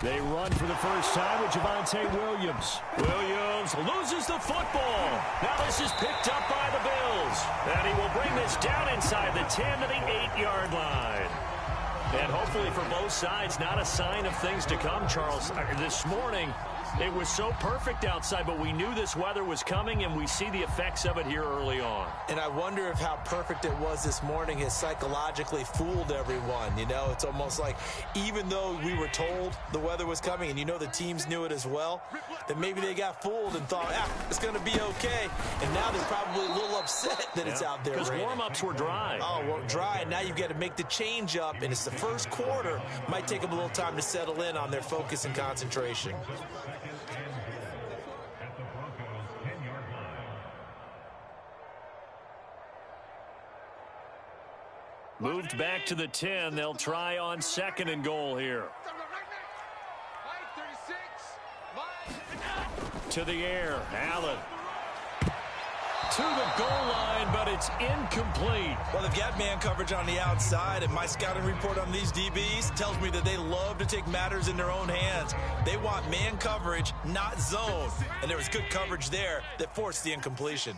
They run for the first time with Javonte Williams. Williams loses the football. Now this is picked up by the Bills. And he will bring this down inside the 10 to the 8-yard line. And hopefully for both sides, not a sign of things to come, Charles. This morning, it was so perfect outside, but we knew this weather was coming, and we see the effects of it here early on. And I wonder if how perfect it was this morning has psychologically fooled everyone. You know, it's almost like even though we were told the weather was coming, and you know the teams knew it as well, that maybe they got fooled and thought, it's going to be okay. And now they're probably a little upset that it's out there raining. Because warm-ups were dry. Oh, well, dry, and now you've got to make the change up, and it's the first quarter. Might take them a little time to settle in on their focus and concentration. Moved back to the 10. They'll try on 2nd and goal here. To the air. Allen. To the goal line, but it's incomplete. Well, they've got man coverage on the outside, and my scouting report on these DBs tells me that they love to take matters in their own hands. They want man coverage, not zone. And there was good coverage there that forced the incompletion.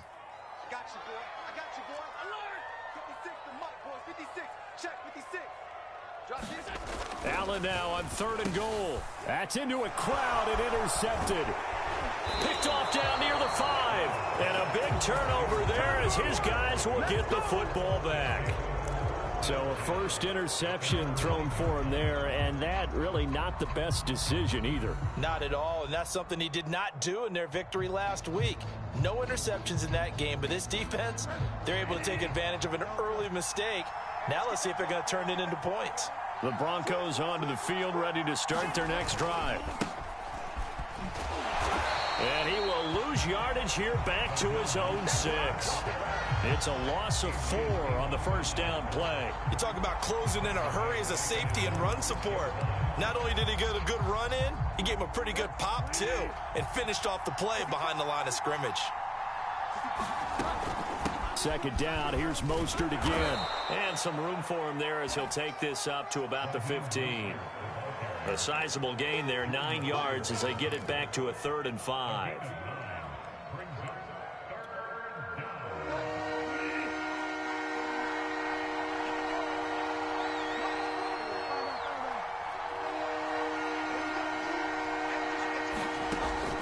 Allen now on 3rd and goal. That's into a crowd and intercepted. Picked off down near the 5. And a big turnover there as his guys will get the football back. So a first interception thrown for him there, and that really not the best decision either. Not at all, and that's something he did not do in their victory last week. No interceptions in that game, but this defense, they're able to take advantage of an early mistake. Now let's see if they're going to turn it into points. The Broncos onto the field, ready to start their next drive. And he will lose yardage here back to his own 6. It's a loss of 4 on the first down play. You talk about closing in a hurry as a safety and run support. Not only did he get a good run in, he gave him a pretty good pop too and finished off the play behind the line of scrimmage. 2nd down, here's Mostert again. And some room for him there as he'll take this up to about the 15. A sizable gain there, 9 yards as they get it back to a 3rd and 5.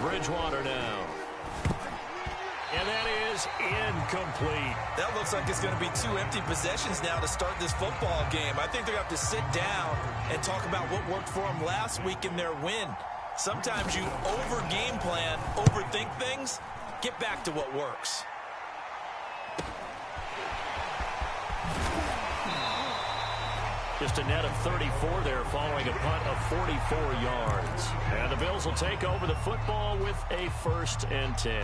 Bridgewater now. And that is incomplete. That looks like it's going to be 2 empty possessions now to start this football game. I think they're going to have to sit down and talk about what worked for them last week in their win. Sometimes you over-game plan, overthink things. Get back to what works. Just a net of 34 there following a punt of 44 yards. And the Bills will take over the football with a 1st and 10.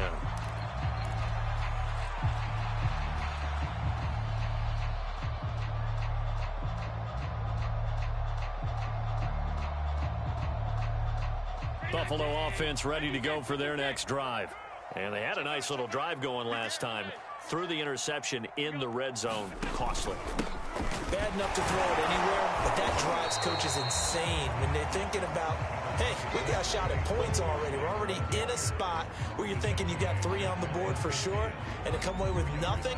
Buffalo offense ready to go for their next drive. And they had a nice little drive going last time. Threw the interception in the red zone. Costly. Bad enough to throw it anywhere, but that drives coaches insane when they're thinking about, hey, we got a shot at points already. We're already in a spot where you're thinking you got 3 on the board for sure, and to come away with nothing,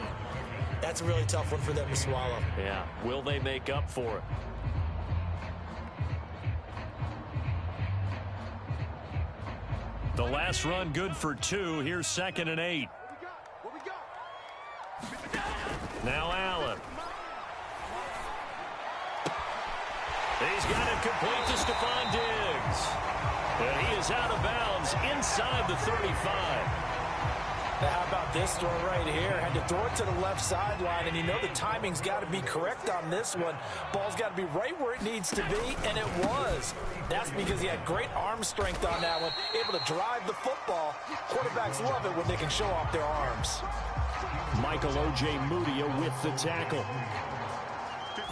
that's a really tough one for them to swallow. Yeah, will they make up for it? The last run good for 2. Here's 2nd and 8. Now Allen. He's got it complete to Stephon Diggs. And he is out of bounds inside the 35. Now how about this throw right here? Had to throw it to the left sideline, and you know the timing's got to be correct on this one. Ball's got to be right where it needs to be, and it was. That's because he had great arm strength on that one, able to drive the football. Quarterbacks love it when they can show off their arms. Michael O.J. Mudia with the tackle.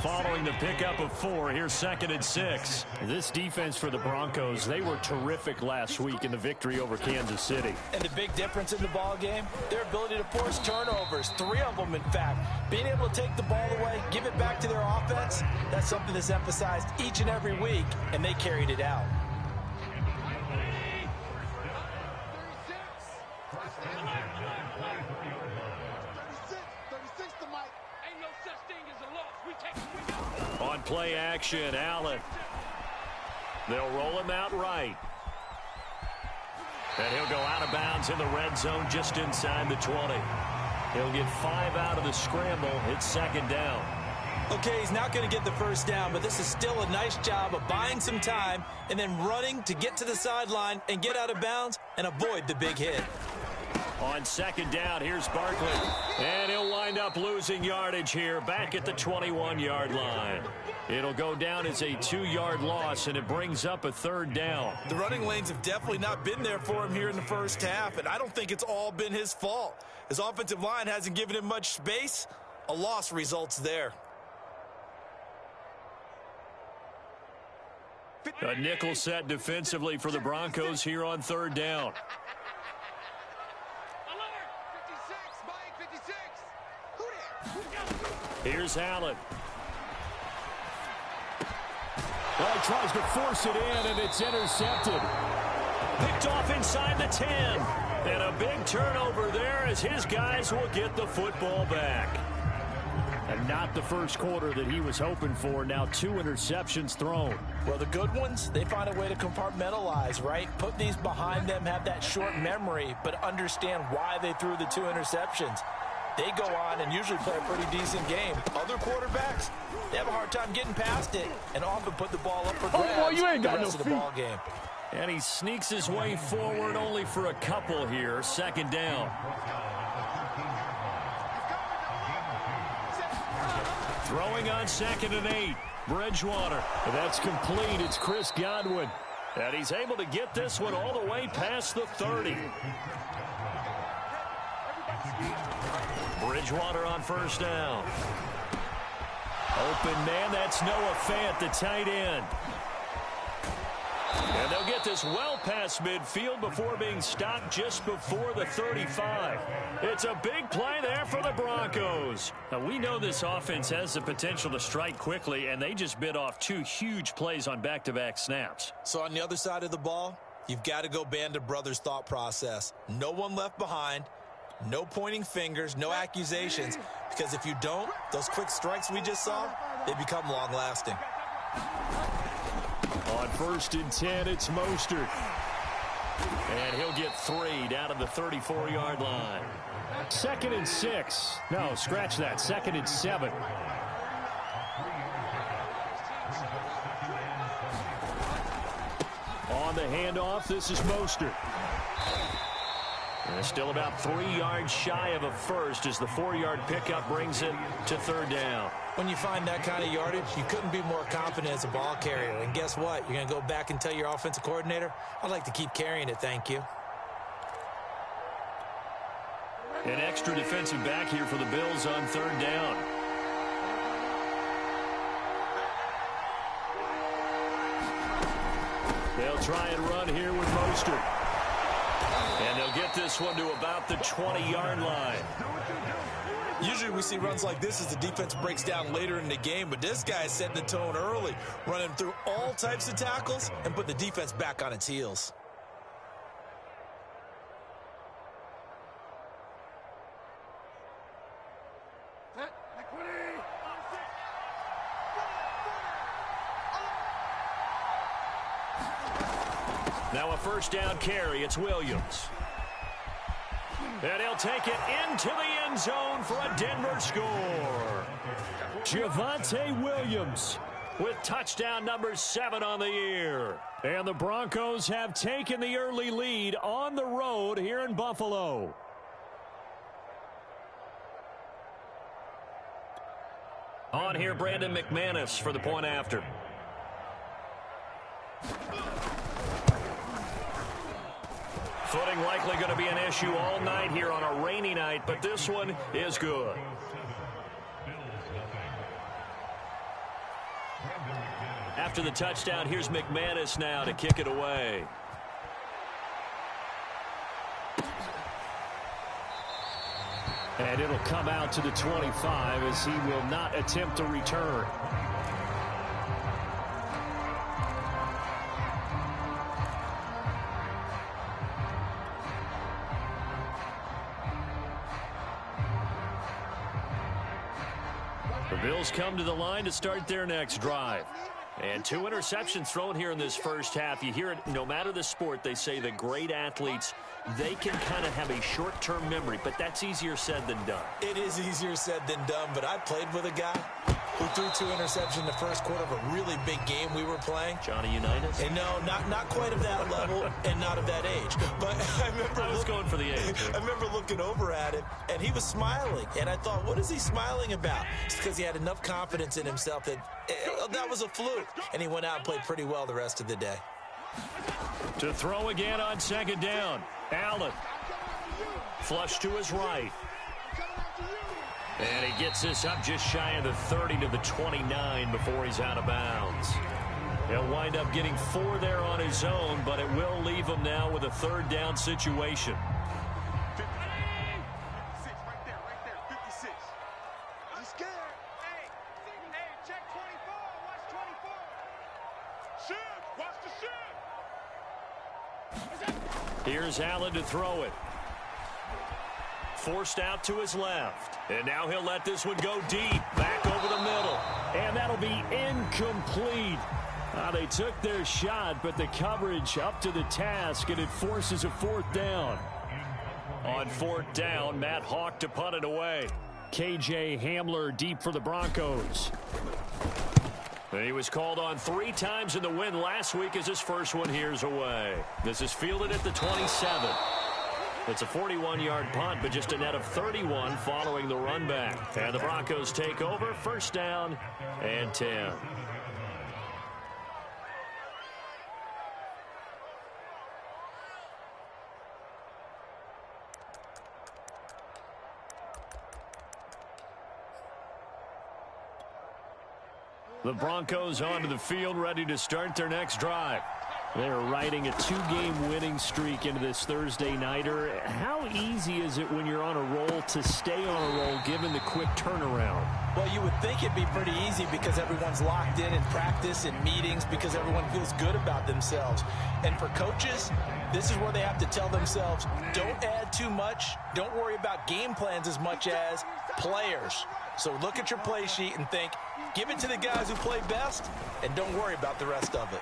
Following the pickup of 4, here's 2nd and 6. This defense for the Broncos, they were terrific last week in the victory over Kansas City. And the big difference in the ball game, their ability to force turnovers, 3 of them in fact. Being able to take the ball away, give it back to their offense, that's something that's emphasized each and every week, and they carried it out. On play action, Allen. They'll roll him out right. And he'll go out of bounds in the red zone just inside the 20. He'll get 5 out of the scramble. It's second down. Okay, he's not going to get the first down, but this is still a nice job of buying some time and then running to get to the sideline and get out of bounds and avoid the big hit. On second down, here's Barkley. And he'll wind up losing yardage here back at the 21-yard line. It'll go down as a 2-yard loss, and it brings up a third down. The running lanes have definitely not been there for him here in the first half, and I don't think it's all been his fault. His offensive line hasn't given him much space. A loss results there. A nickel set defensively for the Broncos here on third down. Here's Allen. Well, he tries to force it in, and it's intercepted. Picked off inside the 10. And a big turnover there as his guys will get the football back. And not the first quarter that he was hoping for. Now 2 interceptions thrown. Well, the good ones, they find a way to compartmentalize, right? Put these behind them, have that short memory, but understand why they threw the 2 interceptions. They go on and usually play a pretty decent game. Other quarterbacks, they have a hard time getting past it and often put the ball up for grabs boy, you ain't got the rest no of the ball game. And he sneaks his way forward only for a couple here. Second down. Throwing on 2nd and 8. Bridgewater. That's complete. It's Chris Godwin. And he's able to get this one all the way past the 30. Bridgewater on first down. Open man, that's Noah Fant, the tight end. And they'll get this well past midfield before being stopped just before the 35. It's a big play there for the Broncos. Now, we know this offense has the potential to strike quickly, and they just bit off 2 huge plays on back-to-back snaps. So on the other side of the ball, you've got to go Band of Brothers thought process. No one left behind. No pointing fingers, no accusations, because if you don't, those quick strikes we just saw, they become long-lasting. On 1st and 10, it's Mostert. And he'll get 3 down at the 34-yard line. 2nd and 6. No, scratch that. 2nd and 7. On the handoff, this is Mostert. And still about 3 yards shy of a first as the 4-yard pickup brings it to third down. When you find that kind of yardage, you couldn't be more confident as a ball carrier. And guess what? You're going to go back and tell your offensive coordinator, I'd like to keep carrying it, thank you. An extra defensive back here for the Bills on third down. They'll try and run here with Mostert. And they'll get this one to about the 20-yard line. Usually we see runs like this as the defense breaks down later in the game, but this guy is setting the tone early, running through all types of tackles and put the defense back on its heels. Now a first down carry. It's Williams. And he'll take it into the end zone for a Denver score. Javonte Williams with touchdown number 7 on the year. And the Broncos have taken the early lead on the road here in Buffalo. On here, Brandon McManus for the point after. Footing likely going to be an issue all night here on a rainy night, but this one is good. After the touchdown, here's McManus now to kick it away. And it'll come out to the 25 as he will not attempt a return. The Bills come to the line to start their next drive. And 2 interceptions thrown here in this first half. You hear it, no matter the sport, they say the great athletes, they can kind of have a short-term memory, but that's easier said than done. It is easier said than done, but I played with a guy who threw 2 interceptions in the first quarter of a really big game we were playing. Johnny Unitas? And no, not quite of that level and not of that age. But I was going for the age. I remember looking over at him, and he was smiling. And I thought, what is he smiling about? It's because he had enough confidence in himself that that was a fluke. And he went out and played pretty well the rest of the day. To throw again on second down. Allen. Flush to his right. And he gets this up just shy of the 30 to the 29 before he's out of bounds. He'll wind up getting 4 there on his own, but it will leave him now with a 3rd down situation. 56, right there, 56. I'm scared. Hey, check 24, watch 24. Shoot, watch the shoot. Here's Allen to throw it. Forced out to his left. And now he'll let this one go deep. Back over the middle. And that'll be incomplete. They took their shot, but the coverage up to the task, and it forces a 4th down. On 4th down, Matt Hawk to punt it away. K.J. Hamler deep for the Broncos. And he was called on 3 times in the win last week as his first one here's away. This is fielded at the 27. It's a 41-yard punt, but just a net of 31 following the run back. And the Broncos take over, 1st down and 10. The Broncos onto the field, ready to start their next drive. They're riding a 2-game winning streak into this Thursday nighter. How easy is it when you're on a roll to stay on a roll given the quick turnaround? Well, you would think it'd be pretty easy because everyone's locked in practice and meetings because everyone feels good about themselves. And for coaches, this is where they have to tell themselves, don't add too much. Don't worry about game plans as much as players. So look at your play sheet and think, give it to the guys who play best, and don't worry about the rest of it.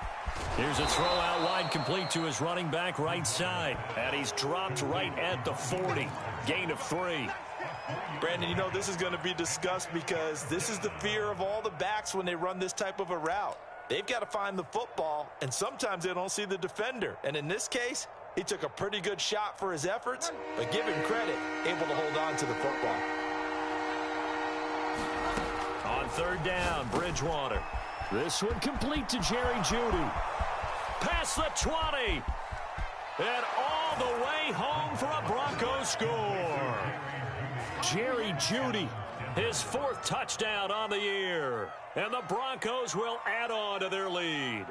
Here's a throw out wide, complete to his running back right side. And he's dropped right at the 40. Gain of 3. Brandon, you know, this is going to be discussed because this is the fear of all the backs when they run this type of a route. They've got to find the football, and sometimes they don't see the defender. And in this case, he took a pretty good shot for his efforts, but give him credit, able to hold on to the football. On 3rd down, Bridgewater. This one complete to Jerry Jeudy. Past the 20. And all the way home for a Broncos score. Jerry Jeudy, his 4th touchdown on the year. And the Broncos will add on to their lead.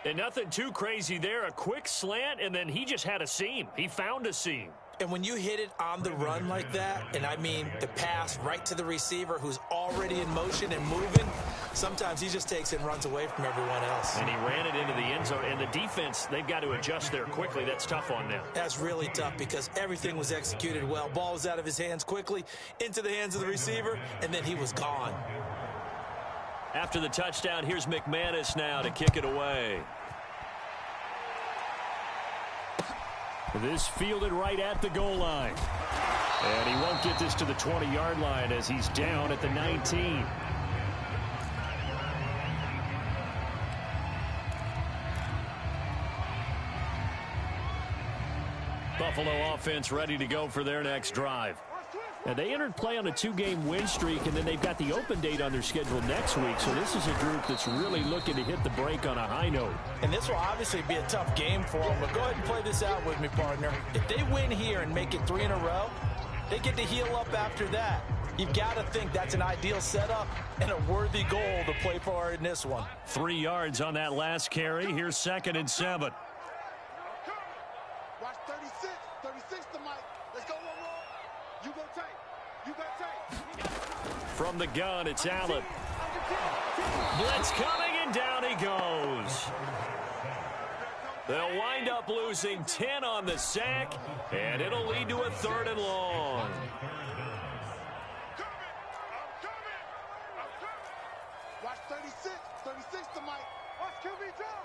And nothing too crazy there. A quick slant, and then he just had a seam. He found a seam. And when you hit it on the run like that, and I mean the pass right to the receiver who's already in motion and moving, sometimes he just takes it and runs away from everyone else. And he ran it into the end zone. And the defense, they've got to adjust there quickly. That's tough on them. That's really tough because everything was executed well. Ball was out of his hands quickly, into the hands of the receiver, and then he was gone. After the touchdown, here's McManus now to kick it away. This fielded right at the goal line. And he won't get this to the 20-yard line as he's down at the 19. Buffalo offense ready to go for their next drive. And they entered play on a 2-game win streak, and then they've got the open date on their schedule next week. So this is a group that's really looking to hit the break on a high note. And this will obviously be a tough game for them, but go ahead and play this out with me, partner. If they win here and make it 3 in a row, they get to heal up after that. You've got to think that's an ideal setup and a worthy goal to play for in this one. 3 yards on that last carry. Here's 2nd and 7. Watch 36. 36 to Mike. Let's go, one more. You go tight. You got tight. From the gun, it's Allen. Blitz coming, and down he goes. They'll wind up losing 10 on the sack, and it'll lead to a 3rd and long. 36 to Mike. Watch QB jump.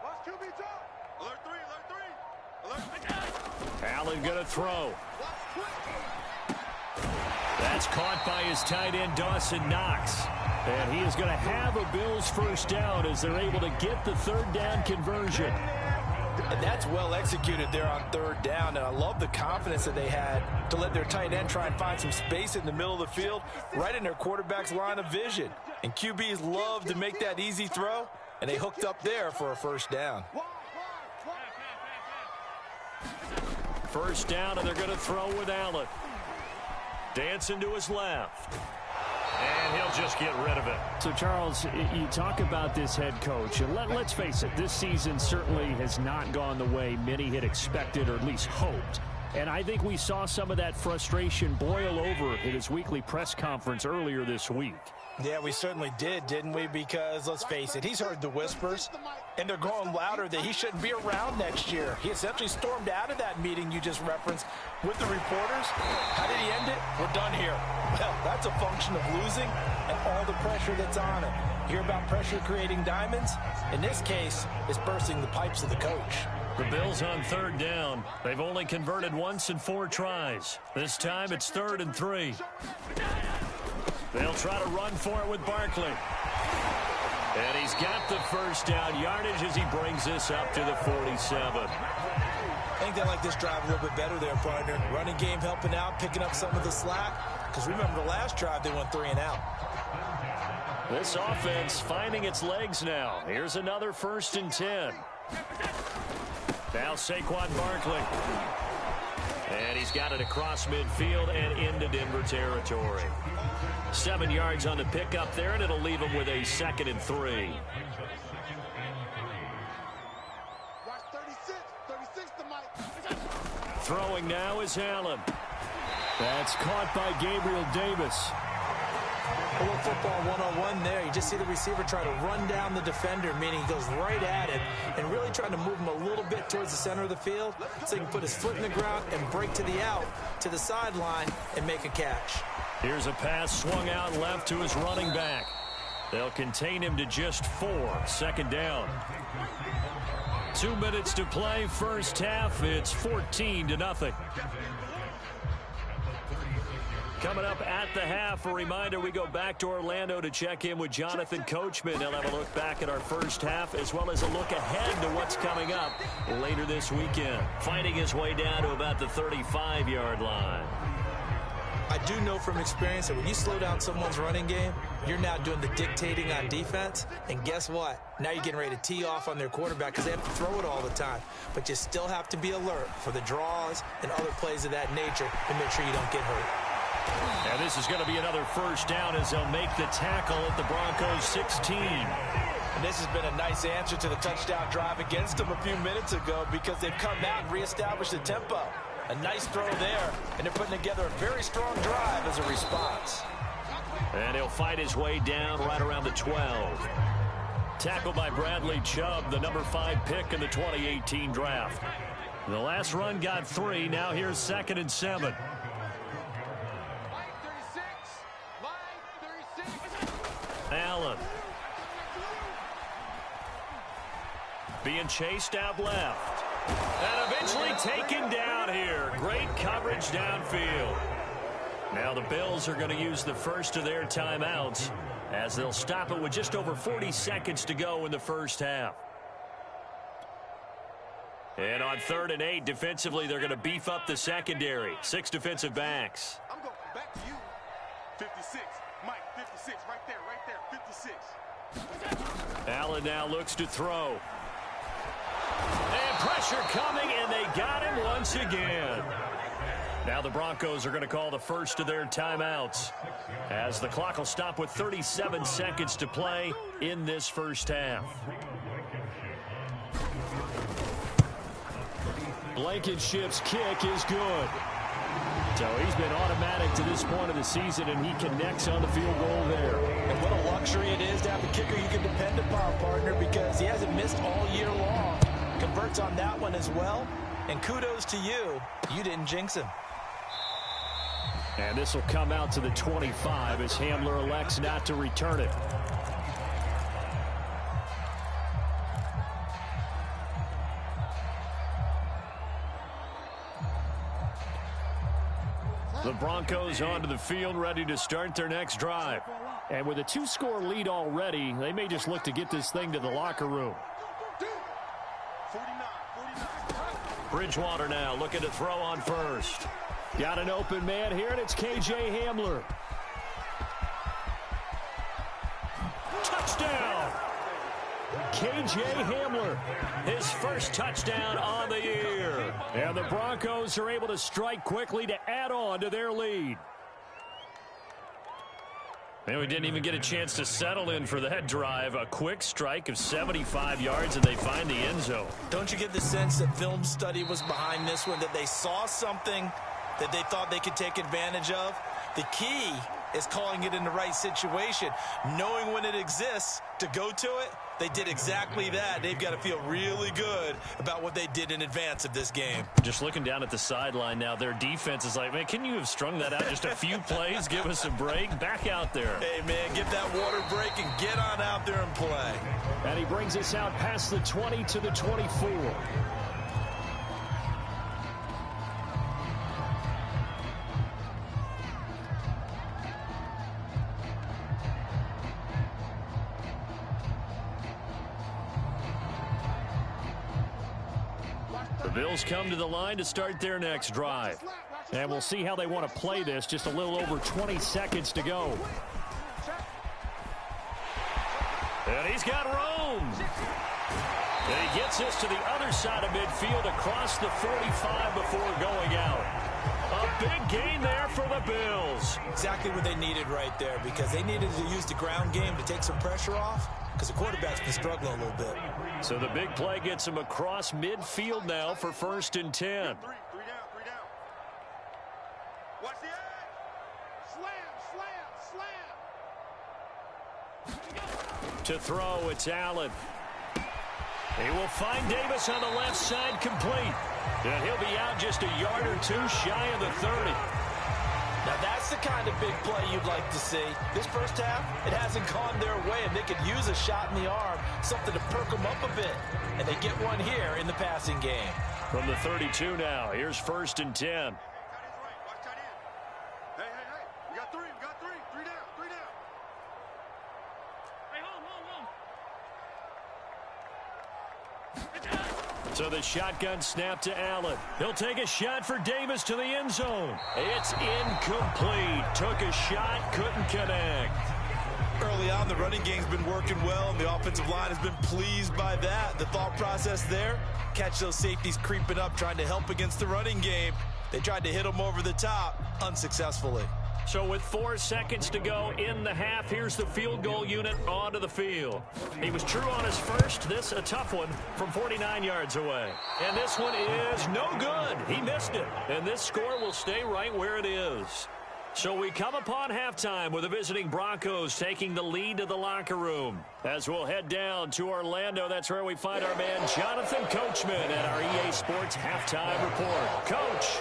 Watch QB jump. Alert 3. Allen going to throw. Watch quick. That's caught by his tight end, Dawson Knox. And he is going to have a Bills first down as they're able to get the third down conversion. And that's well executed there on third down. And I love the confidence that they had to let their tight end try and find some space in the middle of the field, right in their quarterback's line of vision. And QBs love to make that easy throw, and they hooked up there for a first down. First down, and they're going to throw with Allen. Dancing to his left. And he'll just get rid of it. So, Charles, you talk about this head coach, and let's face it, this season certainly has not gone the way many had expected or at least hoped. And I think we saw some of that frustration boil over at his weekly press conference earlier this week. Yeah, we certainly did, didn't we? Because, let's face it, he's heard the whispers, and they're going louder that he shouldn't be around next year. He essentially stormed out of that meeting you just referenced with the reporters. How did he end it? We're done here. Well, that's a function of losing and all the pressure that's on him. Hear about pressure creating diamonds? In this case, it's bursting the pipes of the coach. The Bills on third down. They've only converted once in 4 tries. This time it's 3rd and 3. They'll try to run for it with Barkley. And he's got the first down yardage as he brings this up to the 47. I think they like this drive a little bit better there, partner. Running game helping out, picking up some of the slack. Because remember, the last drive they went 3 and out. This offense finding its legs now. Here's another 1st and 10. Now Saquon Barkley. And he's got it across midfield and into Denver territory. 7 yards on the pickup there, and it'll leave him with a 2nd and 3. Watch 36 to Mike. Throwing now is Allen. That's caught by Gabriel Davis. A little football 101 there. You just see the receiver try to run down the defender, meaning he goes right at it and really trying to move him a little bit towards the center of the field so he can put his foot in the ground and break to the out, to the sideline, and make a catch. Here's a pass swung out left to his running back. They'll contain him to just 4. 2nd down. 2 minutes to play, first half. It's 14-0. Coming up at the half, a reminder, we go back to Orlando to check in with Jonathan Coachman. He'll have a look back at our first half as well as a look ahead to what's coming up later this weekend. Fighting his way down to about the 35-yard line. I do know from experience that when you slow down someone's running game, you're now doing the dictating on defense. And guess what? Now you're getting ready to tee off on their quarterback because they have to throw it all the time. But you still have to be alert for the draws and other plays of that nature to make sure you don't get hurt. And this is going to be another first down as they'll make the tackle at the Broncos 16. And this has been a nice answer to the touchdown drive against them a few minutes ago because they've come out and reestablished the tempo. A nice throw there, and they're putting together a very strong drive as a response. And he'll fight his way down right around the 12. Tackled by Bradley Chubb, the number 5 pick in the 2018 draft. The last run got 3. Now here's 2nd and 7. Allen. Being chased out left. And eventually taken down here. Great coverage downfield. Now the Bills are going to use the first of their timeouts as they'll stop it with just over 40 seconds to go in the first half. And on 3rd and 8, defensively, they're going to beef up the secondary. 6 defensive backs. I'm going back to you. 56. Mike, 56. Right there. 56. Allen now looks to throw. And pressure coming, and they got him once again. Now the Broncos are going to call the first of their timeouts as the clock will stop with 37 seconds to play in this first half. Blankenship's kick is good. So he's been automatic to this point of the season, and he connects on the field goal there. And what a luxury it is to have a kicker you can depend upon, partner, because he hasn't missed all year long. Converts on that one as well. And kudos to you. You didn't jinx him. And this will come out to the 25 as Hamler elects not to return it. Broncos onto the field, ready to start their next drive. And with a 2-score lead already, they may just look to get this thing to the locker room. Bridgewater now looking to throw on first. Got an open man here, and it's K.J. Hamler. Touchdown! K.J. Hamler. His first touchdown on the year. And the Broncos are able to strike quickly to add on to their lead. And we didn't even get a chance to settle in for that drive. A quick strike of 75 yards, and they find the end zone. Don't you get the sense that film study was behind this one, that they saw something that they thought they could take advantage of? The key is calling it in the right situation, knowing when it exists to go to it. They did exactly that. They've got to feel really good about what they did in advance of this game. Just looking down at the sideline now, their defense is like, man, can you have strung that out just a few plays? Give us a break. Back out there. Hey, man, get that water break and get on out there and play. And he brings us out past the 20 to the 24. The Bills come to the line to start their next drive. And we'll see how they want to play this. Just a little over 20 seconds to go. And he's got room. And he gets this to the other side of midfield across the 45 before going out. A big gain there for the Bills. Exactly what they needed right there, because they needed to use the ground game to take some pressure off, because the quarterback's been struggling a little bit. So the big play gets him across midfield now for 1st and 10. Three down. Watch the edge. Slam. To throw, it's Allen. He will find Davis on the left side, complete. And he'll be out just a yard or two shy of the 30. Now that's the kind of big play you'd like to see. This first half, it hasn't gone their way, and they could use a shot in the arm, something to perk them up a bit. And they get one here in the passing game. From the 32 now, here's 1st and 10. Watch tight end. Hey. We got three. Three down. Hey, hold. So the shotgun snap to Allen. He'll take a shot for Davis to the end zone. It's incomplete. Took a shot, couldn't connect. Early on, the running game's been working well, and the offensive line has been pleased by that. The thought process there, catch those safeties creeping up, trying to help against the running game. They tried to hit them over the top, unsuccessfully. So with 4 seconds to go in the half, here's the field goal unit onto the field. He was true on his first. This a tough one from 49 yards away. And this one is no good. He missed it. And this score will stay right where it is. So we come upon halftime with the visiting Broncos taking the lead to the locker room. As we'll head down to Orlando, that's where we find our man Jonathan Coachman at our EA Sports Halftime Report. Coach.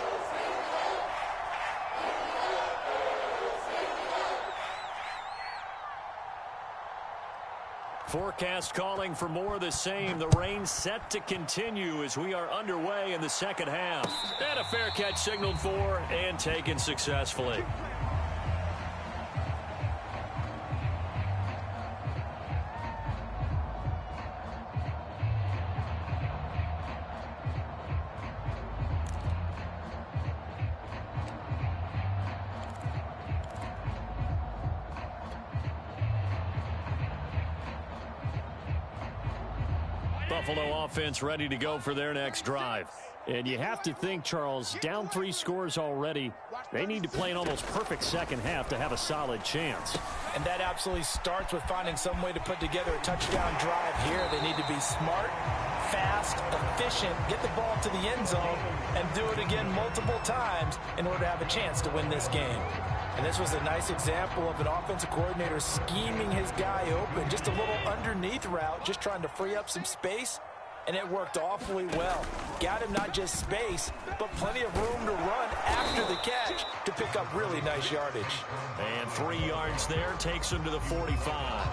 Forecast calling for more of the same. The rain set to continue as we are underway in the second half. And a fair catch signaled for and taken successfully. Buffalo offense ready to go for their next drive. And you have to think, Charles, down 3 scores already. They need to play an almost perfect second half to have a solid chance. And that absolutely starts with finding some way to put together a touchdown drive here. They need to be smart, fast, efficient, get the ball to the end zone, and do it again multiple times in order to have a chance to win this game. And this was a nice example of an offensive coordinator scheming his guy open. Just a little underneath route, just trying to free up some space, and it worked awfully well. Got him not just space, but plenty of room to run after the catch to pick up really nice yardage. And 3 yards there takes him to the 45.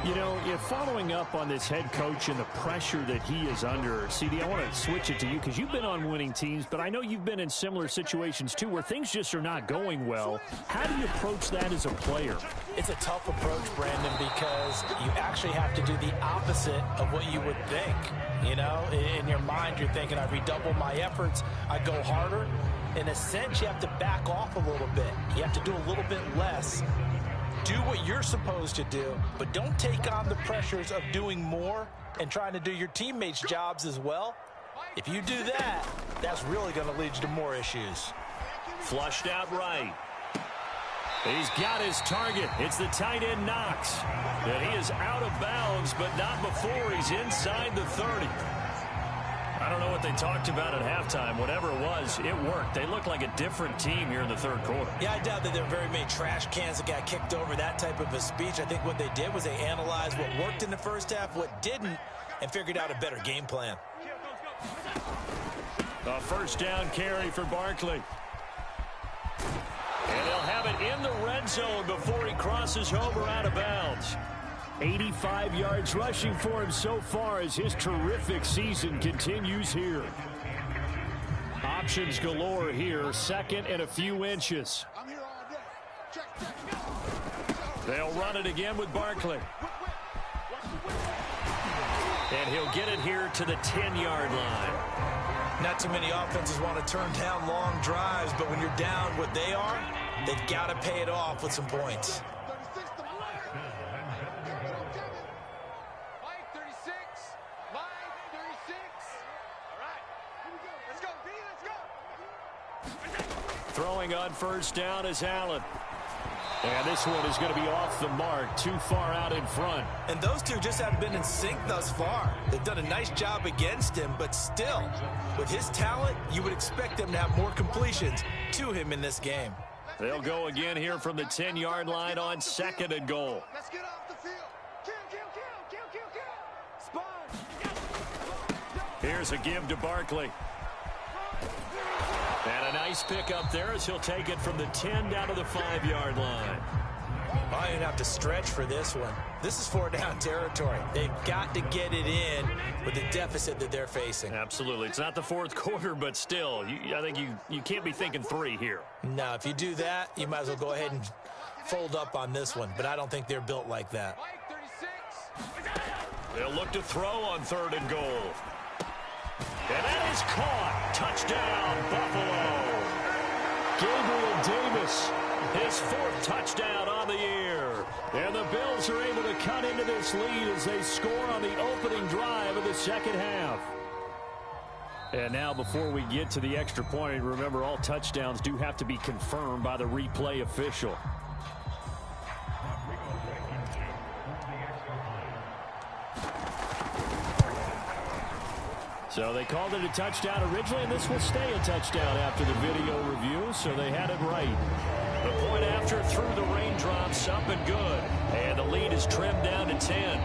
You know, following up on this head coach and the pressure that he is under, CD, I want to switch it to you because you've been on winning teams, but I know you've been in similar situations too where things just are not going well. How do you approach that as a player? It's a tough approach, Brandon, because you actually have to do the opposite of what you would think. You know, in your mind, you're thinking, I redouble my efforts, I go harder. In a sense, you have to back off a little bit. You have to do a little bit less. Do what you're supposed to do, but don't take on the pressures of doing more and trying to do your teammates' jobs as well. If you do that, that's really going to lead you to more issues. Flushed out right. He's got his target. It's the tight end Knox. And he is out of bounds, but not before he's inside the 30. I don't know what they talked about at halftime. Whatever it was, it worked. They looked like a different team here in the third quarter. Yeah, I doubt that there were very many trash cans that got kicked over, that type of a speech. I think what they did was they analyzed what worked in the first half, what didn't, and figured out a better game plan. A first down carry for Barkley. And he'll have it in the red zone before he crosses home or out of bounds. 85 yards rushing for him so far as his terrific season continues here. Options galore here. Second and a few inches. They'll run it again with Barkley. And he'll get it here to the 10-yard line. Not too many offenses want to turn down long drives, but when you're down what they are, they've got to pay it off with some points. Throwing on first down is Allen. And this one is going to be off the mark, too far out in front. And those two just haven't been in sync thus far. They've done a nice job against him, but still, with his talent, you would expect them to have more completions to him in this game. They'll go again here from the 10-yard line on second and goal. Let's get off the field. Kill. Here's a give to Barkley. And a nice pick up there as he'll take it from the 10 down to the 5-yard line. I didn't have to stretch for this one. This is 4-down territory. They've got to get it in with the deficit that they're facing. Absolutely. It's not the fourth quarter, but still, I think you can't be thinking 3 here. No, if you do that, you might as well go ahead and fold up on this one. But I don't think they're built like that. They'll look to throw on third and goal. And that is caught. Touchdown, Buffalo. Gabriel Davis, his 4th touchdown on the year. And the Bills are able to cut into this lead as they score on the opening drive of the second half. And now before we get to the extra point, remember all touchdowns do have to be confirmed by the replay official. So they called it a touchdown originally, and this will stay a touchdown after the video review, so they had it right. The point after through the raindrops, up and good. And the lead is trimmed down to 10.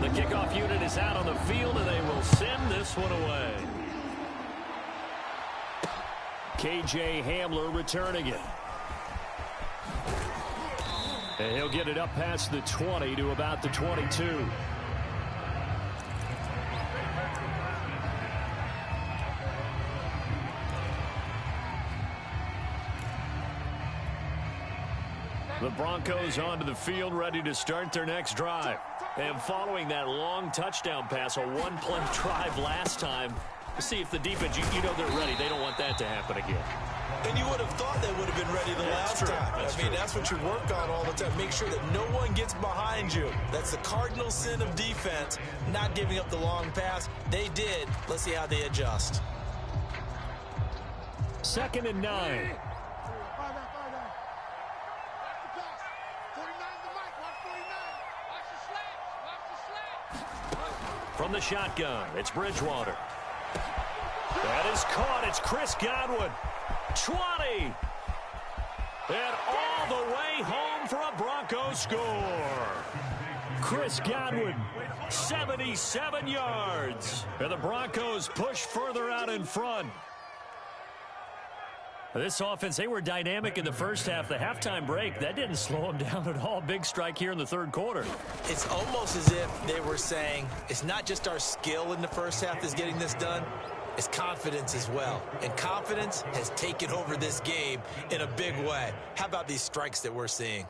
The kickoff unit is out on the field, and they will send this one away. K.J. Hamler returning it. And he'll get it up past the 20 to about the 22. The Broncos onto the field, ready to start their next drive. And following that long touchdown pass, a one-play drive last time, to see if the defense, you know they're ready. They don't want that to happen again. And you would have thought they would have been ready the last time. That's what you work on all the time. Make sure that no one gets behind you. That's the cardinal sin of defense, not giving up the long pass. They did. Let's see how they adjust. 2nd and 9. From the shotgun, it's Bridgewater. That is caught. It's Chris Godwin. 20. And all the way home for a Broncos score. Chris Godwin, 77 yards. And the Broncos push further out in front. This offense, they were dynamic in the first half. The halftime break, that didn't slow them down at all. Big strike here in the third quarter. It's almost as if they were saying, it's not just our skill in the first half that's getting this done, it's confidence as well. And confidence has taken over this game in a big way. How about these strikes that we're seeing?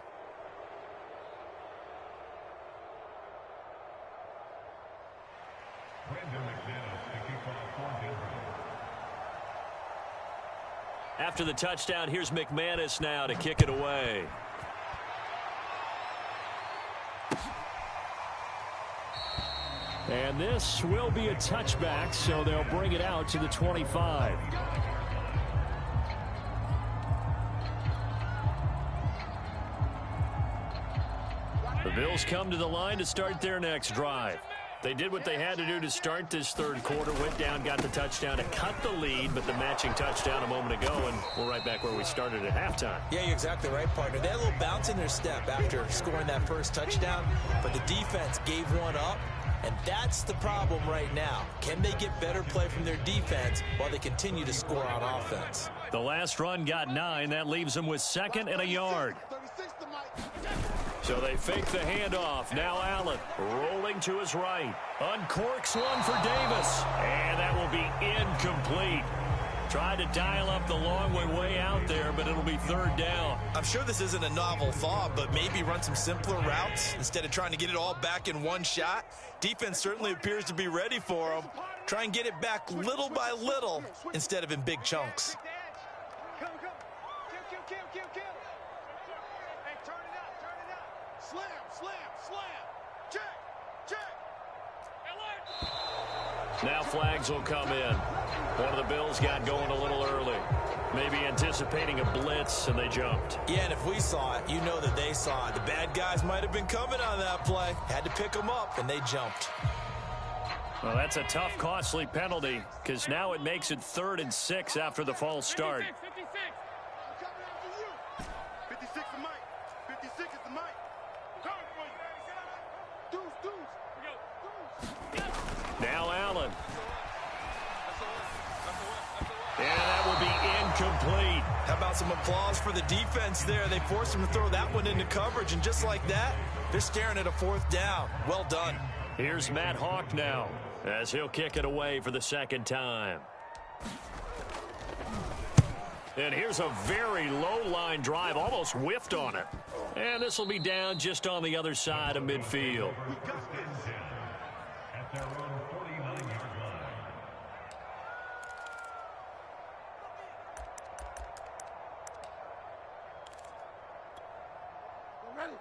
After the touchdown, here's McManus now to kick it away. And this will be a touchback, so they'll bring it out to the 25. The Bills come to the line to start their next drive. They did what they had to do to start this third quarter, went down, got the touchdown to cut the lead, but the matching touchdown a moment ago, and we're right back where we started at halftime. Yeah, you're exactly right, partner. They had a little bounce in their step after scoring that first touchdown, but the defense gave one up, and that's the problem right now. Can they get better play from their defense while they continue to score on offense? The last run got 9. That leaves them with 2nd and a yard. So they fake the handoff. Now Allen rolling to his right. Uncorks one for Davis. And that will be incomplete. Tried to dial up the long way out there, but it'll be 3rd down. I'm sure this isn't a novel thought, but maybe run some simpler routes instead of trying to get it all back in one shot. Defense certainly appears to be ready for them. Try and get it back little by little instead of in big chunks. Slam, slam, slam. Check, check. Now flags will come in. One of the Bills got going a little early. Maybe anticipating a blitz, and they jumped. Yeah, and if we saw it, you know that they saw it. The bad guys might have been coming on that play. Had to pick them up, and they jumped. Well, that's a tough, costly penalty, because now it makes it 3rd and 6 after the false start. 56 is Mike. 56 is the Mike. Now Allen. And that will be incomplete. How about some applause for the defense there? They forced him to throw that one into coverage, and just like that, they're staring at a 4th down. Well done. Here's Matt Hawk now, as he'll kick it away for the 2nd time. And here's a very low-line drive, almost whiffed on it. And this will be down just on the other side of midfield.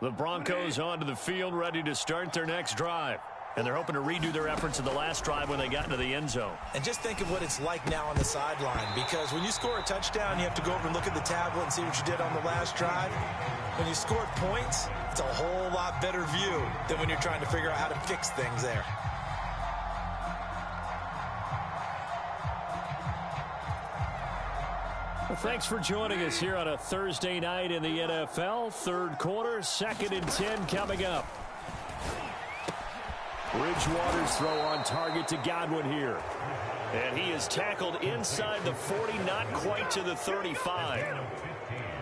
The Broncos onto the field, ready to start their next drive. And they're hoping to redo their efforts in the last drive when they got into the end zone. And just think of what it's like now on the sideline, because when you score a touchdown, you have to go over and look at the tablet and see what you did on the last drive. When you scored points, it's a whole lot better view than when you're trying to figure out how to fix things there. Well, thanks for joining us here on a Thursday night in the NFL. Third quarter, 2nd and 10 coming up. Bridgewater's throw on target to Godwin here. And he is tackled inside the 40, not quite to the 35.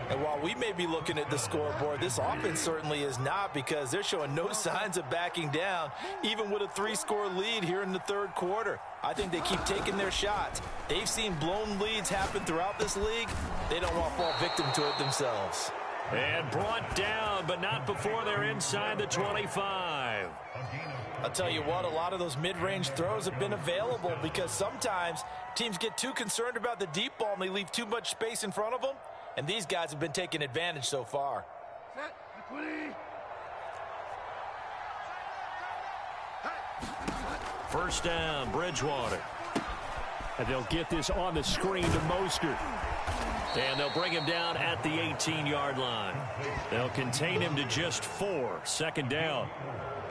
And while we may be looking at the scoreboard, this offense certainly is not, because they're showing no signs of backing down, even with a 3-score lead here in the third quarter. I think they keep taking their shots. They've seen blown leads happen throughout this league. They don't want to fall victim to it themselves. And brought down, but not before they're inside the 25. I'll tell you what, a lot of those mid-range throws have been available, because sometimes teams get too concerned about the deep ball and they leave too much space in front of them. And these guys have been taking advantage so far. First down, Bridgewater. And they'll get this on the screen to Mostert. And they'll bring him down at the 18-yard line. They'll contain him to just 4. 2nd down.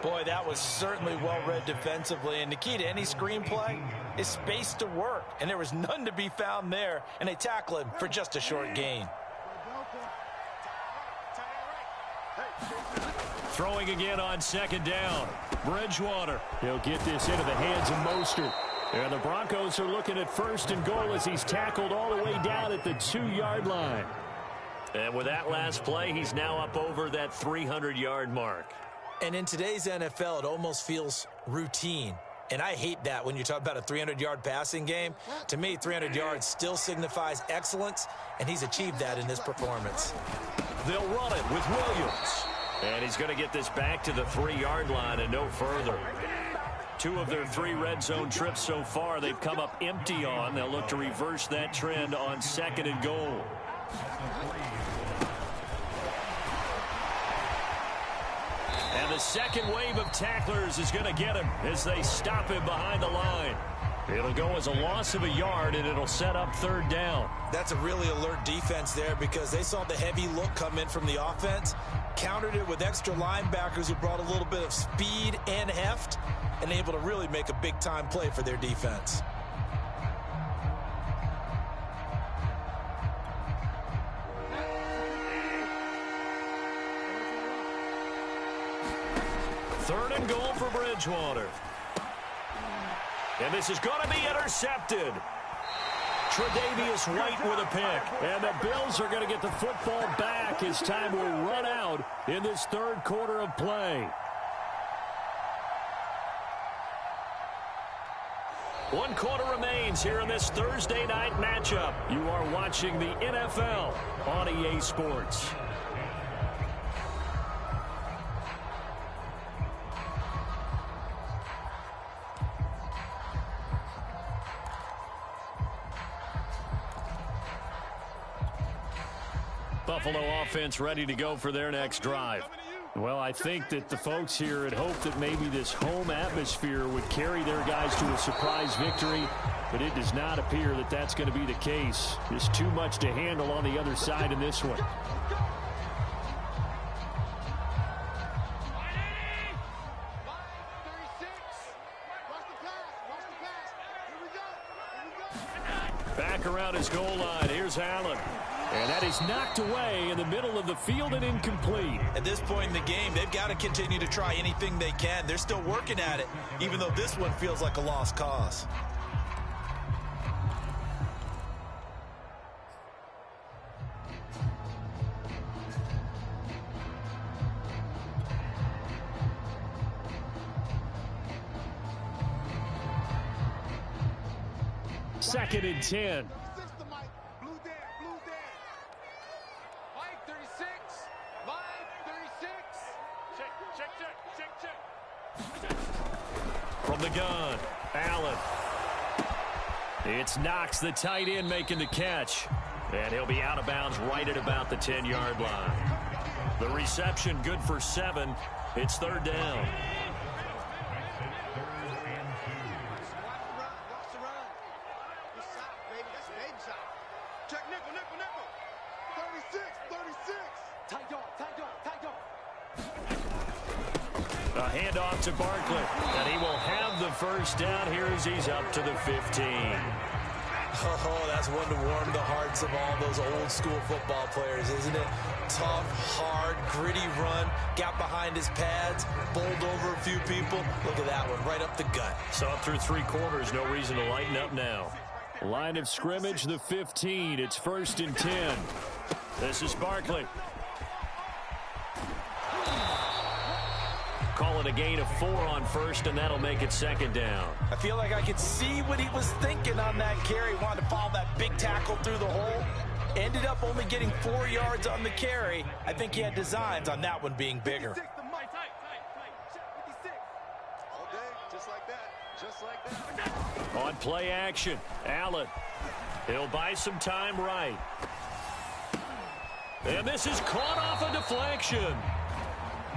Boy, that was certainly well-read defensively. And the key to any screenplay is space to work. And there was none to be found there. And they tackle him for just a short gain. Throwing again on 2nd down. Bridgewater. He'll get this into the hands of Mostert. And the Broncos are looking at 1st and goal as he's tackled all the way down at the 2-yard line. And with that last play, he's now up over that 300-yard mark. And in today's NFL, it almost feels routine. And I hate that when you talk about a 300-yard passing game. To me, 300 yards still signifies excellence, and he's achieved that in this performance. They'll run it with Williams. And he's going to get this back to the 3-yard line and no further. 2 of their 3 red zone trips so far, they've come up empty on. They'll look to reverse that trend on 2nd and goal. And the second wave of tacklers is going to get him as they stop him behind the line. It'll go as a loss of a yard, and it'll set up 3rd down. That's a really alert defense there because they saw the heavy look come in from the offense, countered it with extra linebackers who brought a little bit of speed and heft, and able to really make a big-time play for their defense. Third and goal for Bridgewater. And this is going to be intercepted. Tre'Davious White with a pick. And the Bills are going to get the football back as time will run out in this 3rd quarter of play. One quarter remains here in this Thursday night matchup. You are watching the NFL on EA Sports. Buffalo offense ready to go for their next drive. Well, I think that the folks here had hoped that maybe this home atmosphere would carry their guys to a surprise victory, but it does not appear that that's going to be the case. There's too much to handle on the other side in this one. Back around his goal line. Here's Allen. And that is knocked away in the middle of the field and incomplete. At this point in the game, they've got to continue to try anything they can. They're still working at it, even though this one feels like a lost cause. Second and 10. From the gun, Allen. It's Knox, the tight end, making the catch. And he'll be out of bounds right at about the 10-yard line. The reception good for 7. It's 3rd down. Check nickel, nickel, nickel. 36, 36. Tight dog, tight dog, tight dog. A handoff to Barkley, and he will have the 1st down here as he's up to the 15. Oh, that's one to warm the hearts of all those old school football players, isn't it? Tough, hard, gritty run, got behind his pads, bowled over a few people. Look at that one, right up the gut. So up through 3 quarters, no reason to lighten up now. Line of scrimmage, the 15. It's 1st and 10. This is Barkley. Call it a gain of 4 on 1st, and that'll make it 2nd down. I feel like I could see what he was thinking on that carry. Wanted to follow that big tackle through the hole. Ended up only getting 4 yards on the carry. I think he had designs on that one being bigger. All day, just like that. Just like that. On play action, Allen. He'll buy some time right. And this is caught off a deflection.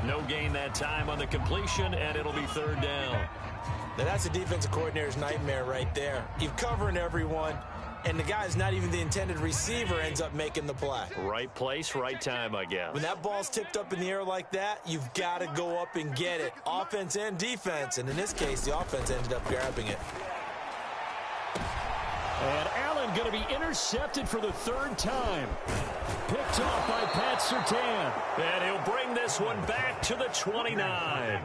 No gain that time on the completion, and it'll be 3rd down. Now that's a defensive coordinator's nightmare right there. You're covering everyone, and the guy's not even the intended receiver ends up making the play. Right place, right time, I guess. When that ball's tipped up in the air like that, you've got to go up and get it. Offense and defense, and in this case, the offense ended up grabbing it. And Allen going to be intercepted for the 3rd time. Picked off by Pat Surtain. And he'll bring this one back to the 29.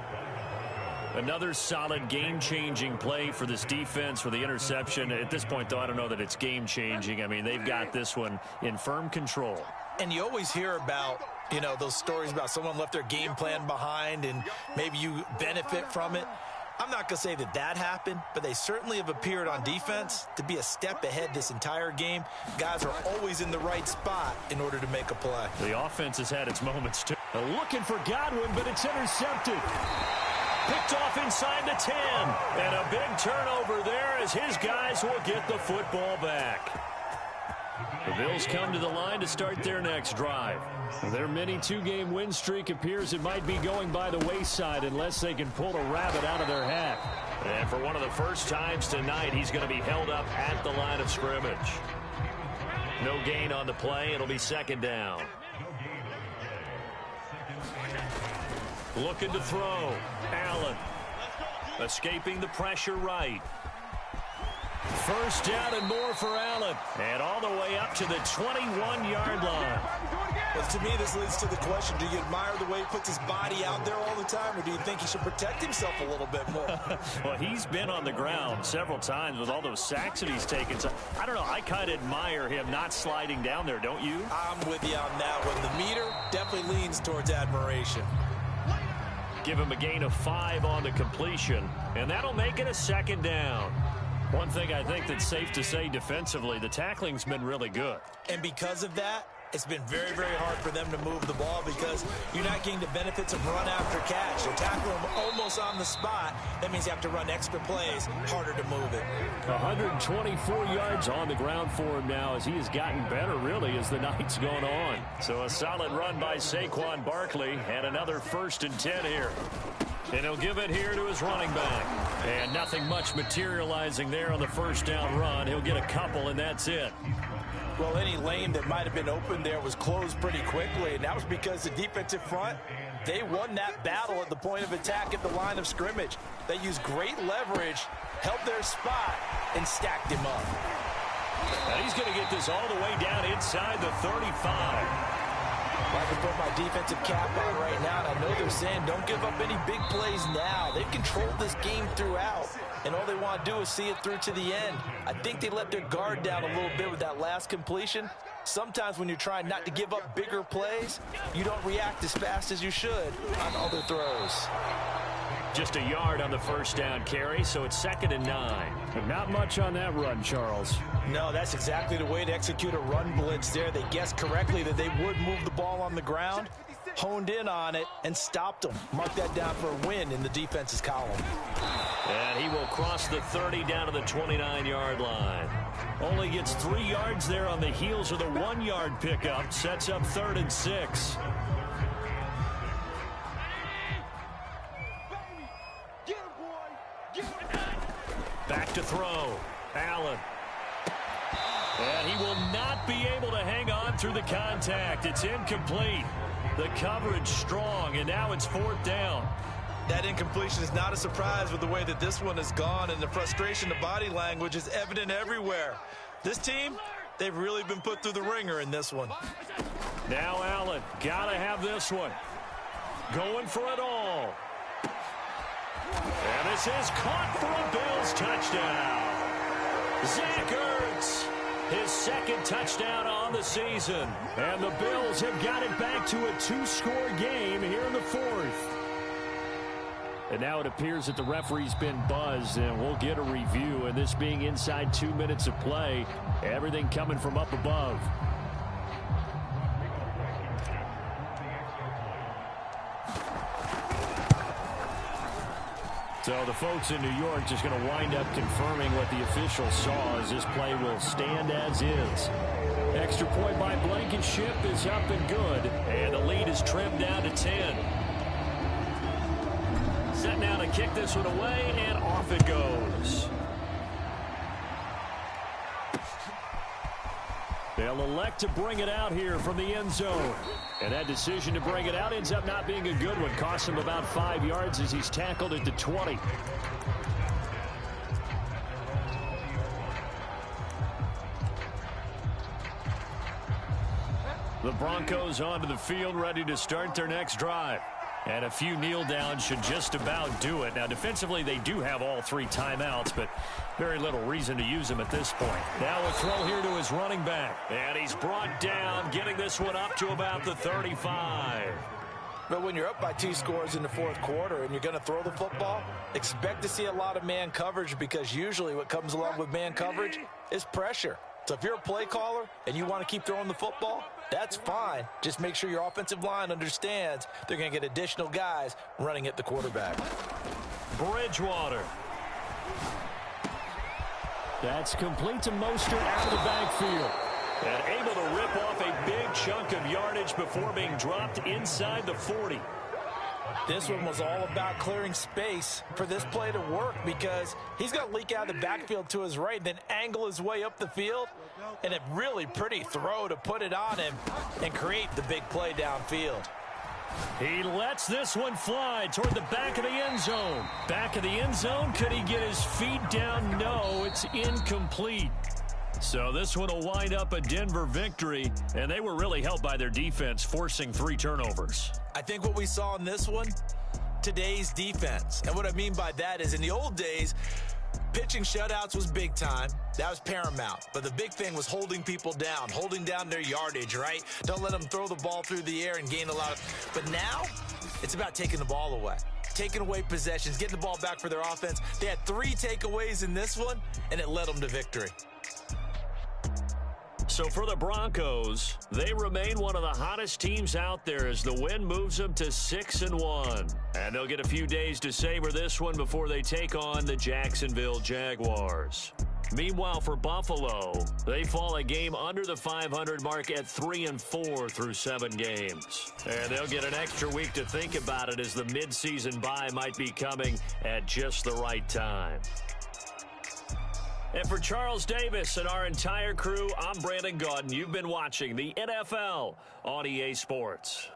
Another solid game-changing play for this defense for the interception. At this point, though, I don't know that it's game-changing. I mean, they've got this one in firm control. And you always hear about, you know, those stories about someone left their game plan behind and maybe you benefit from it. I'm not going to say that that happened, but they certainly have appeared on defense to be a step ahead this entire game. Guys are always in the right spot in order to make a play. The offense has had its moments, too. Looking for Godwin, but it's intercepted. Picked off inside the 10. And a big turnover there as his guys will get the football back. The Bills come to the line to start their next drive. Their mini two-game win streak appears it might be going by the wayside unless they can pull a rabbit out of their hat. And for one of the first times tonight, he's going to be held up at the line of scrimmage. No gain on the play. It'll be second down. Looking to throw. Allen. Escaping the pressure right. First down and more for Allen. And all the way up to the 21-yard line. Well, to me, this leads to the question, do you admire the way he puts his body out there all the time, or do you think he should protect himself a little bit more? Well, he's been on the ground several times with all those sacks that he's taken. So, I don't know. I kind of admire him not sliding down there, don't you? I'm with you on that one. The meter definitely leans towards admiration. Give him a gain of 5 on the completion, and that'll make it a second down. One thing I think that's safe to say defensively, the tackling's been really good. And because of that, it's been very, very hard for them to move the ball because you're not getting the benefits of run after catch. They're tackling them almost on the spot. That means you have to run extra plays, harder to move it. 124 yards on the ground for him now as he has gotten better, really, as the night's gone on. So a solid run by Saquon Barkley and another 1st and 10 here. And he'll give it here to his running back. And nothing much materializing there on the first down run. He'll get a couple, and that's it. Well, any lane that might have been open there was closed pretty quickly, and that was because the defensive front, they won that battle at the point of attack at the line of scrimmage. They used great leverage, held their spot, and stacked him up. And he's going to get this all the way down inside the 35. I can put my defensive cap on right now, and I know they're saying don't give up any big plays now. They've controlled this game throughout, and all they want to do is see it through to the end. I think they let their guard down a little bit with that last completion. Sometimes when you're trying not to give up bigger plays, you don't react as fast as you should on other throws. Just a yard on the first down carry, so it's 2nd and 9. But not much on that run, Charles. No, that's exactly the way to execute a run blitz there. They guessed correctly that they would move the ball on the ground, honed in on it, and stopped them. Mark that down for a win in the defense's column. And he will cross the 30 down to the 29-yard line. Only gets 3 yards there on the heels of the 1-yard pickup. Sets up 3rd and 6. Back to throw. Allen. And he will not be able to hang on through the contact. It's incomplete. The coverage strong, and now it's 4th down. That incompletion is not a surprise with the way that this one has gone, and the frustration, the body language is evident everywhere. This team, they've really been put through the ringer in this one. Now Allen, gotta have this one. Going for it all. And this is caught for a Bills touchdown. Zach Ertz, his 2nd touchdown on the season. And the Bills have got it back to a 2-score game here in the 4th. And now it appears that the referee's been buzzed, and we'll get a review. And this being inside 2 minutes of play, everything coming from up above. So the folks in New York just going to wind up confirming what the official saw as this play will stand as is. Extra point by Blankenship is up and good. And the lead is trimmed down to 10. Set now to kick this one away, and off it goes. They'll elect to bring it out here from the end zone. And that decision to bring it out ends up not being a good one. Costs him about 5 yards as he's tackled at the 20. The Broncos onto the field, ready to start their next drive. And a few kneel downs should just about do it. Now, defensively, they do have all 3 timeouts, but very little reason to use them at this point. Now a throw here to his running back. And he's brought down, getting this one up to about the 35. But when you're up by 2 scores in the fourth quarter and you're going to throw the football, expect to see a lot of man coverage, because usually what comes along with man coverage is pressure. So if you're a play caller and you want to keep throwing the football, that's fine. Just make sure your offensive line understands they're going to get additional guys running at the quarterback. Bridgewater. That's complete to Mostert out of the backfield. And able to rip off a big chunk of yardage before being dropped inside the 40. This one was all about clearing space for this play to work, because he's going to leak out of the backfield to his right, then angle his way up the field, and a really pretty throw to put it on him and create the big play downfield. He lets this one fly toward the back of the end zone. Back of the end zone, could he get his feet down? No, it's incomplete. So this one will wind up a Denver victory, and they were really helped by their defense, forcing 3 turnovers. I think what we saw in this one, today's defense. And what I mean by that is, in the old days, pitching shutouts was big time. That was paramount. But the big thing was holding people down, holding down their yardage, right? Don't let them throw the ball through the air and gain a lot of... But now, it's about taking the ball away. Taking away possessions, getting the ball back for their offense. They had 3 takeaways in this one, and it led them to victory. So for the Broncos, they remain one of the hottest teams out there as the win moves them to 6-1. And they'll get a few days to savor this one before they take on the Jacksonville Jaguars. Meanwhile, for Buffalo, they fall a game under the 500 mark at 3-4 through 7 games. And they'll get an extra week to think about it, as the midseason bye might be coming at just the right time. And for Charles Davis and our entire crew, I'm Brandon Gaudin. You've been watching the NFL on EA Sports.